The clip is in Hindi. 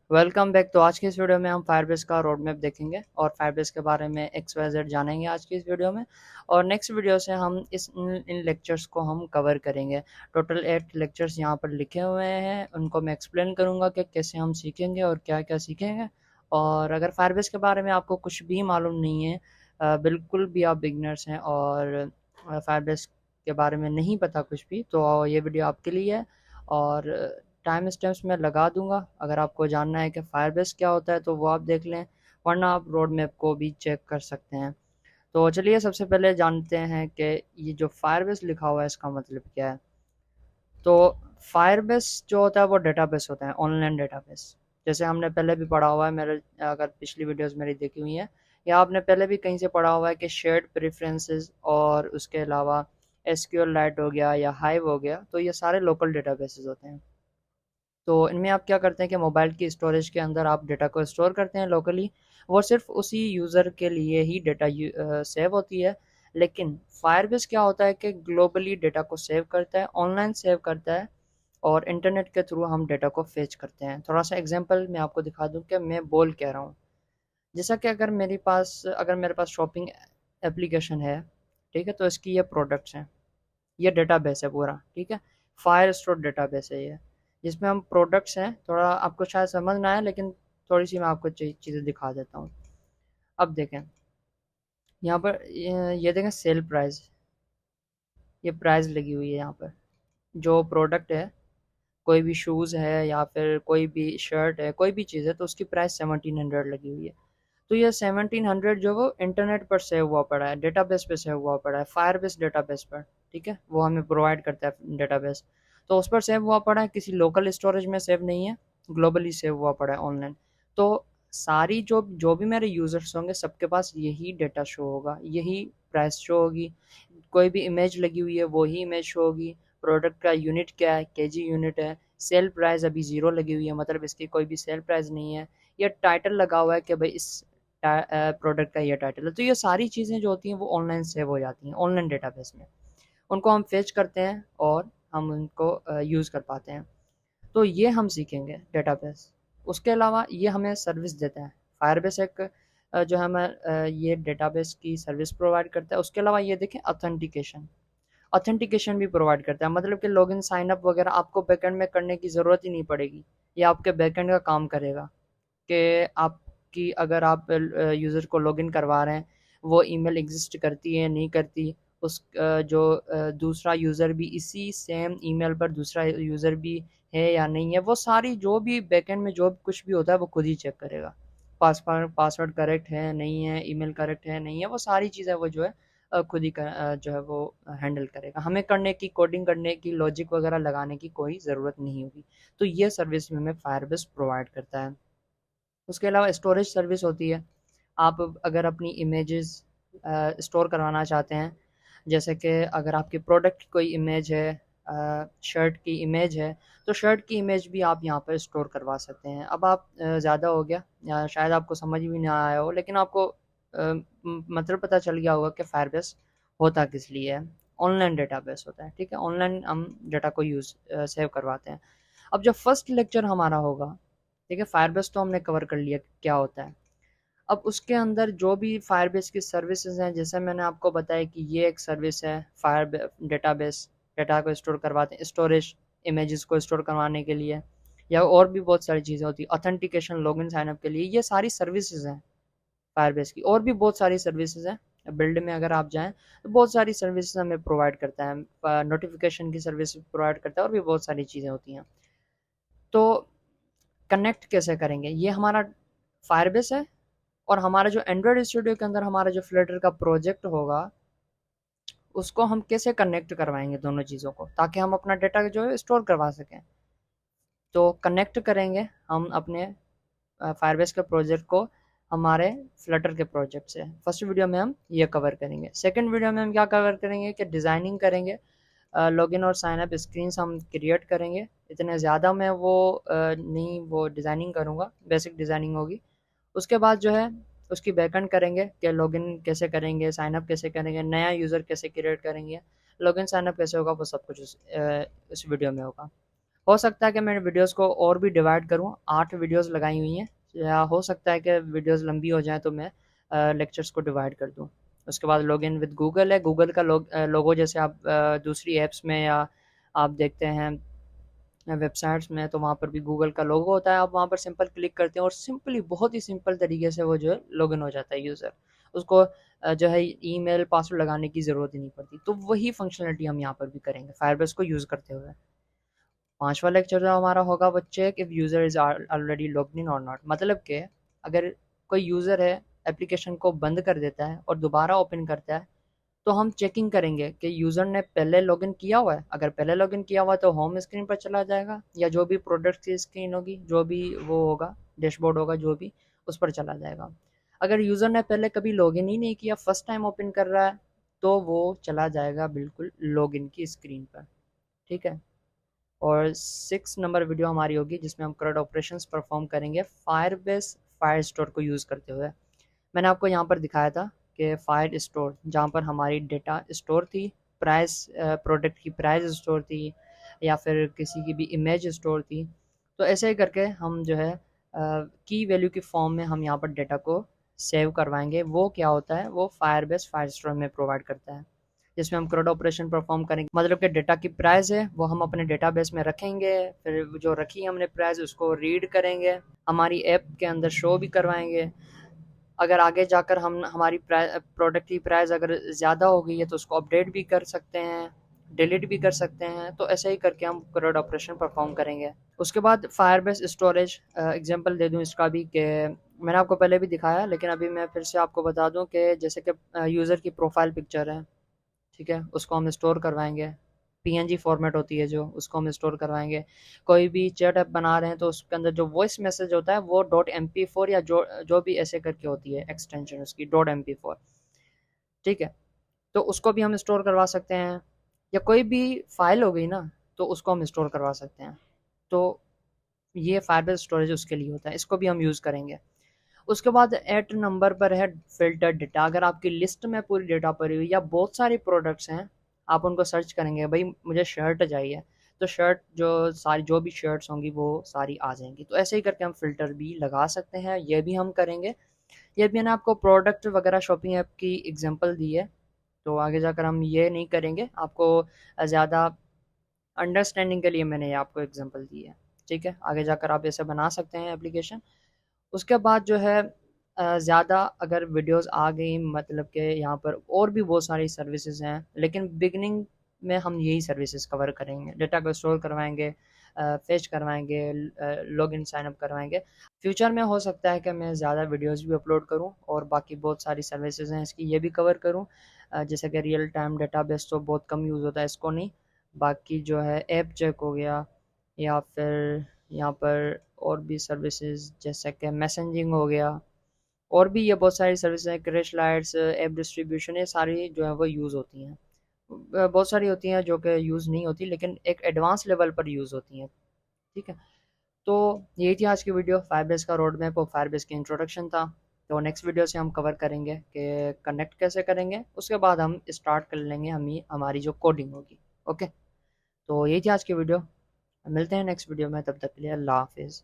Welcome back. तो आज की इस वीडियो में हम फायरबेस का रोड मैप देखेंगे और फायरबेस के बारे में XYZ जानेंगे आज की इस वीडियो में। और नेक्स्ट वीडियो से हम इन लेक्चर्स को हम कवर करेंगे। टोटल 8 लेक्चर्स यहाँ पर लिखे हुए हैं, उनको मैं एक्सप्लेन करूँगा कि कैसे हम सीखेंगे और क्या क्या सीखेंगे। और अगर फायरबेस के बारे में आपको कुछ भी मालूम नहीं है, बिल्कुल भी आप बिगनर्स हैं और फायरबेस के बारे में नहीं पता कुछ भी, तो ये वीडियो आपके लिए है। और टाइम स्टैम्प्स मैं लगा दूंगा, अगर आपको जानना है कि फायरबेस क्या होता है तो वो आप देख लें, वरना आप रोड मैप को भी चेक कर सकते हैं। तो चलिए सबसे पहले जानते हैं कि ये जो फायरबेस लिखा हुआ है इसका मतलब क्या है। तो फायरबेस जो होता है वो डेटाबेस होता है, ऑनलाइन डेटाबेस। जैसे हमने पहले भी पढ़ा हुआ है, मेरे अगर पिछली वीडियोस मेरी देखी हुई हैं या आपने पहले भी कहीं से पढ़ा हुआ है कि शेयर्ड प्रेफरेंसेस और उसके अलावा एसक्यूएल लाइट हो गया या हाइव हो गया, तो ये सारे लोकल डेटाबेसेस होते हैं। तो इनमें आप क्या करते हैं कि मोबाइल की स्टोरेज के अंदर आप डेटा को स्टोर करते हैं लोकली। वो सिर्फ उसी यूज़र के लिए ही डेटा सेव होती है। लेकिन फायरबेस क्या होता है कि ग्लोबली डेटा को सेव करता है, ऑनलाइन सेव करता है, और इंटरनेट के थ्रू हम डेटा को फेच करते हैं। थोड़ा सा एग्जांपल मैं आपको दिखा दूं कि मैं बोल क्या रहा हूँ। जैसा कि अगर मेरे पास शॉपिंग एप्लीकेशन है, ठीक है, तो इसकी ये प्रोडक्ट्स हैं, ये डेटाबेस है पूरा, ठीक है। फायर स्टोर डेटाबेस है ये, जिसमें हम प्रोडक्ट्स हैं। थोड़ा आपको शायद समझ ना आए, लेकिन थोड़ी सी मैं आपको चीज़ें दिखा देता हूँ। अब देखें यहाँ पर, ये देखें सेल प्राइस, ये प्राइस लगी हुई है यहाँ पर। जो प्रोडक्ट है, कोई भी शूज़ है या फिर कोई भी शर्ट है, कोई भी चीज़ है, तो उसकी प्राइस 1700 लगी हुई है। तो ये 1700 जो वो इंटरनेट पर सेव हुआ पड़ा है, डेटाबेस पे सेव हुआ पड़ा है, फायरबेस डेटाबेस पर, ठीक है। वो हमें प्रोवाइड करता है डेटाबेस, तो उस पर सेव हुआ पड़ा है, किसी लोकल स्टोरेज में सेव नहीं है, ग्लोबली सेव हुआ पड़ा है ऑनलाइन। तो सारी जो जो भी मेरे यूज़र्स होंगे सबके पास यही डेटा शो होगा, यही प्राइस शो होगी। कोई भी इमेज लगी हुई है वही इमेज शो होगी। प्रोडक्ट का यूनिट क्या है, केजी यूनिट है। सेल प्राइस अभी ज़ीरो लगी हुई है, मतलब इसकी कोई भी सेल प्राइस नहीं है। ये टाइटल लगा हुआ है कि भाई इस प्रोडक्ट का ये टाइटल है। तो ये सारी चीज़ें जो होती हैं वो ऑनलाइन सेव हो जाती हैं ऑनलाइन डेटाबेस में। उनको हम फेच करते हैं और हम उनको यूज़ कर पाते हैं। तो ये हम सीखेंगे डेटाबेस। उसके अलावा ये हमें सर्विस देता है। फायरबेस एक जो हमें ये डेटाबेस की सर्विस प्रोवाइड करता है। उसके अलावा ये देखें, ऑथेंटिकेशन, ऑथेंटिकेशन भी प्रोवाइड करता है। मतलब कि लॉगिन साइन अप वगैरह आपको बैकएंड में करने की ज़रूरत ही नहीं पड़ेगी, ये आपके बैकएंड का काम करेगा। कि आपकी अगर आप यूज़र को लॉगिन करवा रहे हैं, वो ईमेल एग्जिस्ट करती है नहीं करती, उस जो दूसरा यूज़र भी इसी सेम ईमेल पर दूसरा यूज़र भी है या नहीं है, वो सारी जो भी बैकएंड में जो कुछ भी होता है वो खुद ही चेक करेगा। पासवर्ड करेक्ट है नहीं है, ईमेल करेक्ट है नहीं है, वो सारी चीज़ें वो जो है खुद ही जो है वो हैंडल करेगा। हमें करने की, कोडिंग करने की, लॉजिक वगैरह लगाने की कोई ज़रूरत नहीं होगी। तो ये सर्विस में हमें फायरबेस प्रोवाइड करता है। उसके अलावा स्टोरेज सर्विस होती है। आप अगर अपनी इमेजेस स्टोर करवाना चाहते हैं, जैसे कि अगर आपकी प्रोडक्ट की कोई इमेज है, शर्ट की इमेज है, तो शर्ट की इमेज भी आप यहाँ पर स्टोर करवा सकते हैं। अब आप ज़्यादा हो गया या शायद आपको समझ भी ना आया हो, लेकिन आपको मतलब पता चल गया होगा कि फायरबेस होता किस लिए है। ऑनलाइन डेटाबेस होता है, ठीक है। ऑनलाइन हम डेटा को सेव करवाते हैं। अब जो फर्स्ट लेक्चर हमारा होगा, ठीक है, फायरबेस तो हमने कवर कर लिया क्या होता है। अब उसके अंदर जो भी फायरबेस की सर्विसेज हैं, जैसे मैंने आपको बताया कि ये एक सर्विस है फायर डेटाबेस, डेटा को स्टोर करवाते हैं, स्टोरेज इमेजेस को स्टोर करवाने के लिए, या और भी बहुत सारी चीज़ें होती है, ऑथेंटिकेशन, लॉगिन साइन अप के लिए, ये सारी सर्विसेज हैं फायरबेस की। और भी बहुत सारी सर्विसेज हैं, बिल्ड में अगर आप जाएं तो बहुत सारी सर्विसेज हमें प्रोवाइड करता है, नोटिफिकेशन की सर्विस प्रोवाइड करता है, और भी बहुत सारी चीज़ें होती हैं। तो कनेक्ट कैसे करेंगे, ये हमारा फायरबेस है। और हमारा जो एंड्रॉयड स्टूडियो के अंदर हमारा जो फ्लटर का प्रोजेक्ट होगा, उसको हम कैसे कनेक्ट करवाएंगे दोनों चीज़ों को, ताकि हम अपना डेटा जो है स्टोर करवा सकें। तो कनेक्ट करेंगे हम अपने फायरबेस के प्रोजेक्ट को हमारे फ्लटर के प्रोजेक्ट से। फर्स्ट वीडियो में हम ये कवर करेंगे। सेकंड वीडियो में हम क्या कवर करेंगे कि डिज़ाइनिंग करेंगे, लॉगिन और साइन अप स्क्रीन्स हम क्रिएट करेंगे। इतने ज़्यादा मैं वो नहीं वो डिज़ाइनिंग करूँगा, बेसिक डिज़ाइनिंग होगी। उसके बाद जो है उसकी बैकएंड करेंगे कि लॉगिन कैसे करेंगे, साइन अप कैसे करेंगे, नया यूज़र कैसे क्रिएट करेंगे, लॉगिन साइन अप कैसे होगा, वो सब कुछ उस वीडियो में होगा। हो सकता है कि मैं वीडियोस को और भी डिवाइड करूं, 8 वीडियोस लगाई हुई हैं, या हो सकता है कि वीडियोस लंबी हो जाए तो मैं लेक्चर्स को डिवाइड कर दूं। उसके बाद लॉगिन विद गूगल है, गूगल का लोगो जैसे आप दूसरी ऐप्स में या आप देखते हैं वेबसाइट्स में, तो वहाँ पर भी गूगल का लोगो होता है। आप वहाँ पर सिंपल क्लिक करते हैं और सिंपली बहुत ही सिंपल तरीके से वो जो है लॉगिन हो जाता है यूज़र। उसको जो है ईमेल पासवर्ड लगाने की ज़रूरत ही नहीं पड़ती। तो वही फंक्शनलिटी हम यहाँ पर भी करेंगे फायरबेस को यूज़ करते हुए। पांचवा लेक्चर जो हमारा होगा वो check if user is already logged in और नॉट। मतलब कि अगर कोई यूज़र है एप्लीकेशन को बंद कर देता है और दोबारा ओपन करता है, तो हम चेकिंग करेंगे कि यूज़र ने पहले लॉगिन किया हुआ है। अगर पहले लॉगिन किया हुआ है तो होम स्क्रीन पर चला जाएगा, या जो भी प्रोडक्ट की स्क्रीन होगी, जो भी वो होगा, डैशबोर्ड होगा जो भी, उस पर चला जाएगा। अगर यूज़र ने पहले कभी लॉगिन ही नहीं किया, फर्स्ट टाइम ओपन कर रहा है, तो वो चला जाएगा बिल्कुल लॉगिन की स्क्रीन पर। ठीक है। और 6 नंबर वीडियो हमारी होगी जिसमें हम CRUD ऑपरेशंस परफॉर्म करेंगे फायरबेस फायर स्टोर को यूज़ करते हुए। मैंने आपको यहाँ पर दिखाया था कि फायर स्टोर जहाँ पर हमारी डेटा स्टोर थी, प्राइस प्रोडक्ट की प्राइस स्टोर थी, या फिर किसी की भी इमेज स्टोर थी। तो ऐसे ही करके हम जो है की वैल्यू की फॉर्म में हम यहाँ पर डेटा को सेव करवाएंगे। वो क्या होता है, वो फायरबेस फायर स्टोर में प्रोवाइड करता है, जिसमें हम CRUD ऑपरेशन परफॉर्म करेंगे। मतलब कि डेटा की प्राइस है वो हम अपने डेटाबेस में रखेंगे, फिर जो रखी है हमने प्राइस उसको रीड करेंगे, हमारी ऐप के अंदर शो भी करवाएंगे। अगर आगे जाकर हम हमारी प्रोडक्ट की प्राइस अगर ज़्यादा हो गई है तो उसको अपडेट भी कर सकते हैं, डिलीट भी कर सकते हैं। तो ऐसे ही करके हम CRUD ऑपरेशन परफॉर्म करेंगे। उसके बाद फायरबेस स्टोरेज एग्जांपल दे दूं इसका भी, कि मैंने आपको पहले भी दिखाया, लेकिन अभी मैं फिर से आपको बता दूं कि जैसे कि यूज़र की प्रोफाइल पिक्चर है, ठीक है, उसको हम स्टोर करवाएंगे। पीएनजी फॉर्मेट होती है जो, उसको हम स्टोर करवाएंगे। कोई भी चैट ऐप बना रहे हैं तो उसके अंदर जो वॉइस मैसेज होता है वो .mp4 या जो जो भी ऐसे करके होती है एक्सटेंशन उसकी .mp4, ठीक है, तो उसको भी हम स्टोर करवा सकते हैं। या कोई भी फाइल हो गई ना, तो उसको हम स्टोर करवा सकते हैं। तो ये फायरबेस स्टोरेज उसके लिए होता है, इसको भी हम यूज़ करेंगे। उसके बाद 8 नंबर पर है फ़िल्टर डेटा। अगर आपकी लिस्ट में पूरी डेटा पड़ी हुई या बहुत सारी प्रोडक्ट्स हैं, आप उनको सर्च करेंगे, भाई मुझे शर्ट चाहिए, तो शर्ट जो भी शर्ट्स होंगी वो सारी आ जाएंगी। तो ऐसे ही करके हम फ़िल्टर भी लगा सकते हैं, ये भी हम करेंगे। ये भी मैंने आपको प्रोडक्ट वगैरह शॉपिंग ऐप की एग्जांपल दी है, तो आगे जाकर हम ये नहीं करेंगे। आपको ज़्यादा अंडरस्टैंडिंग के लिए मैंने ये आपको एग्जांपल दी है। ठीक है, आगे जाकर आप ऐसे बना सकते हैं एप्लीकेशन। उसके बाद जो है ज़्यादा अगर वीडियोस आ गई, मतलब कि यहाँ पर और भी बहुत सारी सर्विसेज हैं, लेकिन बिगनिंग में हम यही सर्विसेज कवर करेंगे। डेटा को स्टोर करवाएंगे, फेच करवाएंगे, लॉगिन साइन अप करवाएंगे। फ्यूचर में हो सकता है कि मैं ज़्यादा वीडियोस भी अपलोड करूँ और बाकी बहुत सारी सर्विसेज हैं इसकी ये भी कवर करूँ। जैसे कि रियल टाइम डेटाबेस तो बहुत कम यूज़ होता है, इसको नहीं। बाकी जो है ऐप चेक हो गया, या फिर यहाँ पर और भी सर्विसेज जैसे कि मैसेजिंग हो गया, और भी ये बहुत सारी सर्विसेज हैं, क्रैश लाइट्स, ऐप डिस्ट्रीब्यूशन, ये सारी जो है वो यूज़ होती हैं। बहुत सारी होती हैं जो कि यूज़ नहीं होती, लेकिन एक एडवांस लेवल पर यूज़ होती हैं। ठीक है, तो यही थी आज की वीडियो, फायरबेस का रोड मैप और फायरबेस की इंट्रोडक्शन था। तो नेक्स्ट वीडियो से हम कवर करेंगे कि कनेक्ट कैसे करेंगे, उसके बाद हम स्टार्ट कर लेंगे हमारी जो कोडिंग होगी। ओके, तो यही थी आज की वीडियो, मिलते हैं नेक्स्ट वीडियो में, तब तक के लिए अल्लाह हाफिज़।